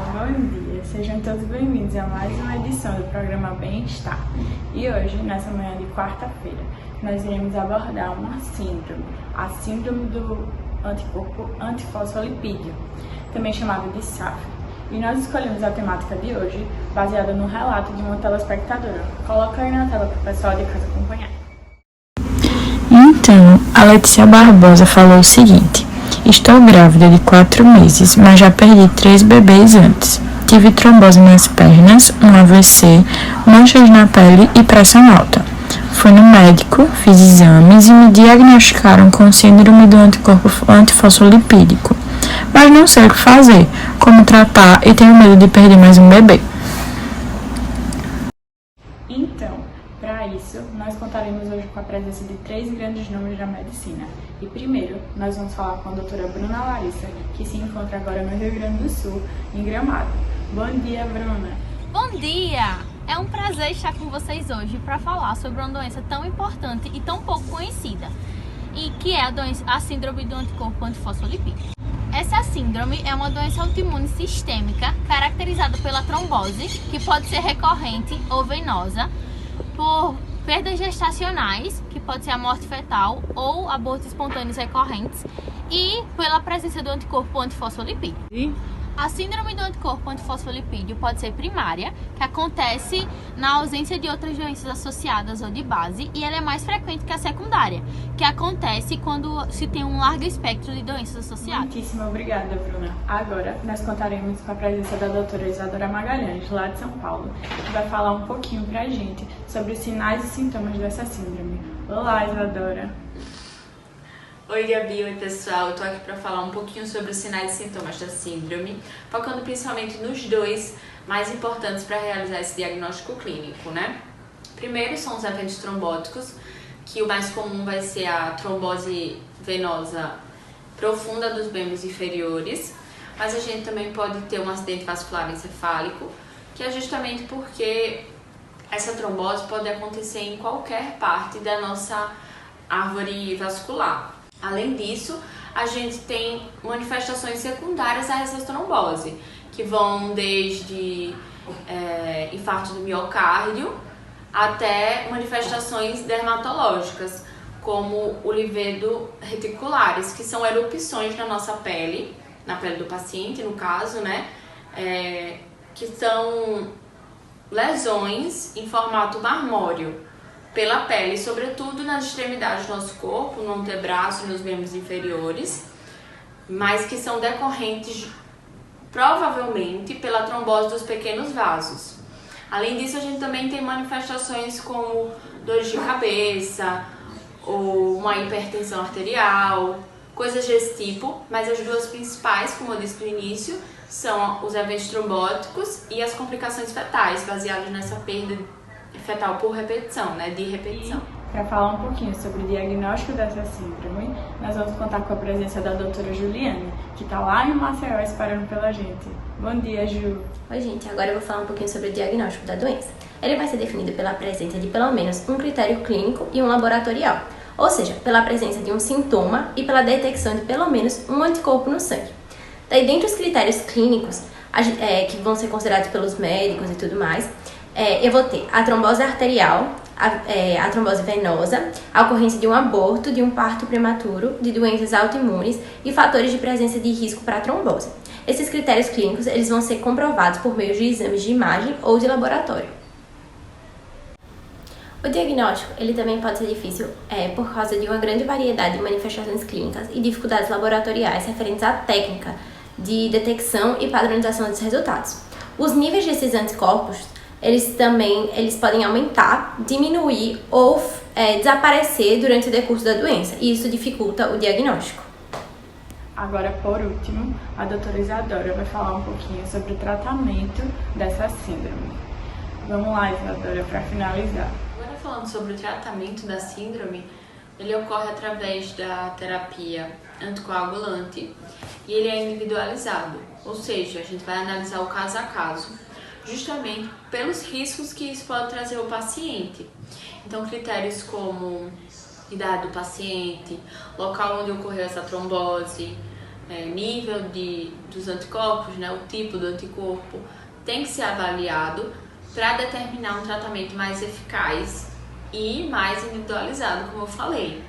bom dia, sejam todos bem-vindos a mais uma edição do programa Bem-Estar. E hoje, nessa manhã de quarta-feira, nós iremos abordar uma síndrome, a síndrome do anticorpo antifosfolipídio, também chamada de SAF. E nós escolhemos a temática de hoje baseada no relato de uma telespectadora. Coloca aí na tela para o pessoal de casa acompanhar. Então, a Letícia Barbosa falou o seguinte: estou grávida de 4 meses, mas já perdi 3 bebês antes. Tive trombose nas pernas, um AVC, manchas na pele e pressão alta. Fui no médico, fiz exames e me diagnosticaram com síndrome do anticorpo antifosfolipídico. Mas não sei o que fazer, como tratar e tenho medo de perder mais um bebê. Então, para isso, nós contaremos hoje com a presença de 3 grandes nomes da medicina. E primeiro, nós vamos falar com a doutora Bruna Larissa, que se encontra agora no Rio Grande do Sul, em Gramado. Bom dia, Bruna! Bom dia! É um prazer estar com vocês hoje para falar sobre uma doença tão importante e tão pouco conhecida, e que é a síndrome do anticorpo antifosfolipídico. Essa síndrome é uma doença autoimune sistêmica caracterizada pela trombose, que pode ser recorrente ou venosa, por perdas gestacionais, que pode ser a morte fetal ou abortos espontâneos recorrentes, e pela presença do anticorpo antifosfolipídio. A síndrome do anticorpo antifosfolipídio pode ser primária, que acontece na ausência de outras doenças associadas ou de base, e ela é mais frequente que a secundária, que acontece quando se tem um largo espectro de doenças associadas. Muitíssimo obrigada, Bruna. Agora, nós contaremos com a presença da doutora Isadora Magalhães, lá de São Paulo, que vai falar um pouquinho pra gente sobre os sinais e sintomas dessa síndrome. Olá, Isadora! Oi, Gabi, oi pessoal, eu tô aqui para falar um pouquinho sobre os sinais e sintomas da síndrome, focando principalmente nos 2 mais importantes para realizar esse diagnóstico clínico, né? Primeiro são os eventos trombóticos, que o mais comum vai ser a trombose venosa profunda dos membros inferiores, mas a gente também pode ter um acidente vascular encefálico, que é justamente porque essa trombose pode acontecer em qualquer parte da nossa árvore vascular. Além disso, a gente tem manifestações secundárias a essa trombose, que vão desde infarto do miocárdio até manifestações dermatológicas, como o livedo reticulares, que são erupções na nossa pele, na pele do paciente, no caso, né? Que são lesões em formato marmóreo pela pele, sobretudo nas extremidades do nosso corpo, no antebraço e nos membros inferiores, mas que são decorrentes provavelmente pela trombose dos pequenos vasos. Além disso, a gente também tem manifestações como dores de cabeça ou uma hipertensão arterial, coisas desse tipo, mas as 2 principais, como eu disse no início, são os eventos trombóticos e as complicações fetais, baseadas nessa perda fetal por repetição, né, de repetição. Para falar um pouquinho sobre o diagnóstico dessa síndrome, nós vamos contar com a presença da doutora Juliane, que está lá em Maceió esperando pela gente. Bom dia, Ju! Oi, gente, agora eu vou falar um pouquinho sobre o diagnóstico da doença. Ele vai ser definido pela presença de pelo menos um critério clínico e um laboratorial, ou seja, pela presença de um sintoma e pela detecção de pelo menos um anticorpo no sangue. Daí, dentre os critérios clínicos, que vão ser considerados pelos médicos e tudo mais, eu vou ter a trombose arterial, a trombose venosa, a ocorrência de um aborto, de um parto prematuro, de doenças autoimunes e fatores de presença de risco para a trombose. Esses critérios clínicos eles vão ser comprovados por meio de exames de imagem ou de laboratório. O diagnóstico ele também pode ser difícil por causa de uma grande variedade de manifestações clínicas e dificuldades laboratoriais referentes à técnica de detecção e padronização dos resultados. Os níveis desses anticorpos eles podem aumentar, diminuir ou desaparecer durante o decurso da doença, e isso dificulta o diagnóstico. Agora, por último, a doutora Isadora vai falar um pouquinho sobre o tratamento dessa síndrome. Vamos lá, Isadora, para finalizar. Agora, falando sobre o tratamento da síndrome, ele ocorre através da terapia anticoagulante e ele é individualizado, ou seja, a gente vai analisar o caso a caso, justamente pelos riscos que isso pode trazer ao paciente. Então, critérios como idade do paciente, local onde ocorreu essa trombose, nível dos anticorpos, né, o tipo do anticorpo, tem que ser avaliado para determinar um tratamento mais eficaz e mais individualizado, como eu falei.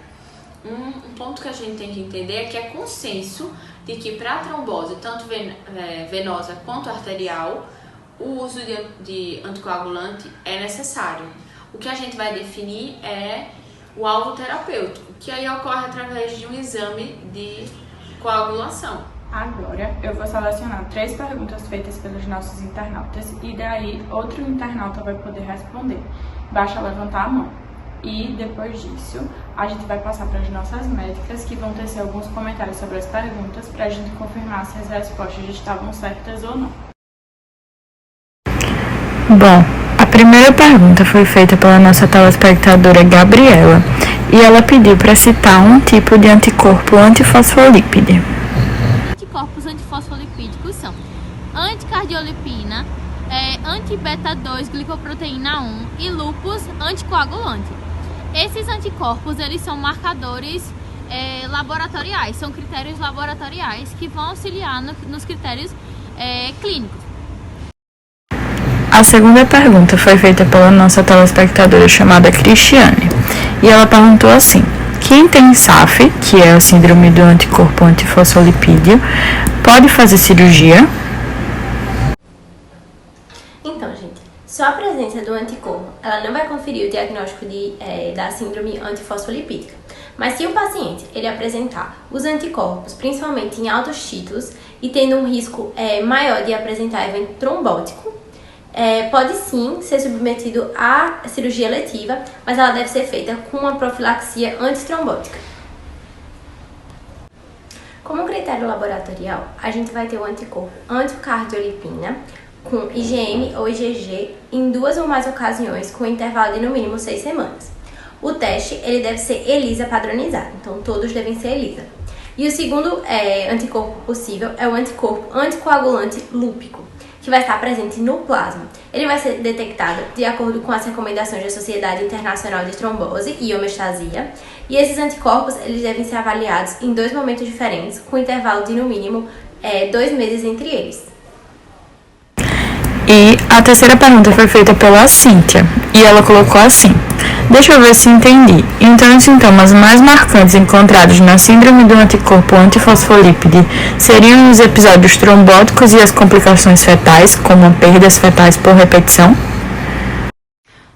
Um ponto que a gente tem que entender é que é consenso de que para a trombose, tanto venosa quanto arterial, o uso de anticoagulante é necessário. O que a gente vai definir é o alvo terapêutico, que aí ocorre através de um exame de coagulação. Agora eu vou selecionar 3 perguntas feitas pelos nossos internautas e daí outro internauta vai poder responder. Basta levantar a mão. E depois disso, a gente vai passar para as nossas médicas que vão tecer alguns comentários sobre as perguntas para a gente confirmar se as respostas estavam certas ou não. Bom, a primeira pergunta foi feita pela nossa telespectadora Gabriela e ela pediu para citar um tipo de anticorpo antifosfolípide. Anticorpos antifosfolipídicos são anticardiolipina, anti-beta-2 glicoproteína 1 e lúpus anticoagulante. Esses anticorpos eles são marcadores laboratoriais, são critérios laboratoriais que vão auxiliar nos critérios clínicos. A segunda pergunta foi feita pela nossa telespectadora chamada Cristiane e ela perguntou assim: quem tem SAF, que é a síndrome do anticorpo antifosfolipídio, pode fazer cirurgia? Então, gente, só a presença do anticorpo, ela não vai conferir o diagnóstico da síndrome antifosfolipídica. Mas se o paciente ele apresentar os anticorpos, principalmente em altos títulos, e tendo um risco maior de apresentar evento trombótico, pode sim ser submetido à cirurgia eletiva, mas ela deve ser feita com uma profilaxia antitrombótica. Como critério laboratorial, a gente vai ter o anticorpo anticardiolipina com IgM ou IgG em 2 ou mais ocasiões com intervalo de no mínimo 6 semanas. O teste ele deve ser ELISA padronizado, então todos devem ser ELISA. E o segundo anticorpo possível é o anticorpo anticoagulante lúpico, que vai estar presente no plasma. Ele vai ser detectado de acordo com as recomendações da Sociedade Internacional de Trombose e Homeostasia, e esses anticorpos eles devem ser avaliados em 2 momentos diferentes, com intervalo de no mínimo 2 meses entre eles. E a terceira pergunta foi feita pela Cíntia e ela colocou assim: deixa eu ver se entendi. Então, os sintomas mais marcantes encontrados na síndrome do anticorpo antifosfolípide seriam os episódios trombóticos e as complicações fetais, como perdas fetais por repetição?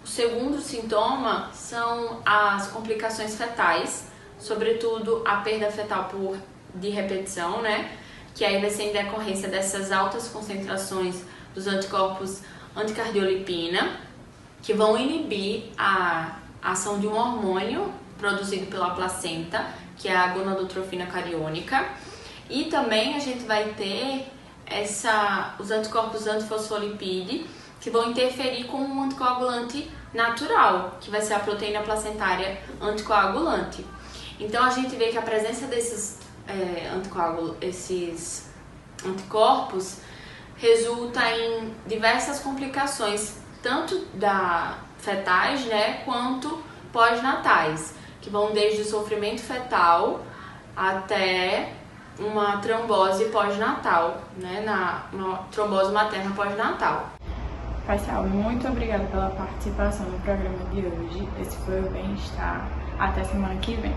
O segundo sintoma são as complicações fetais, sobretudo a perda fetal de repetição, né? Que aí vai ser em decorrência dessas altas concentrações dos anticorpos anticardiolipina, que vão inibir a ação de um hormônio produzido pela placenta, que é a gonadotrofina cariônica. E também a gente vai ter os anticorpos antifosfolipide, que vão interferir com um anticoagulante natural, que vai ser a proteína placentária anticoagulante. Então a gente vê que a presença desses anticorpos resulta em diversas complicações, tanto fetais, né, quanto pós-natais, que vão desde o sofrimento fetal até uma trombose pós-natal, né, uma trombose materna pós-natal. Pessoal, muito obrigada pela participação no programa de hoje. Esse foi o Bem-Estar. Até semana que vem.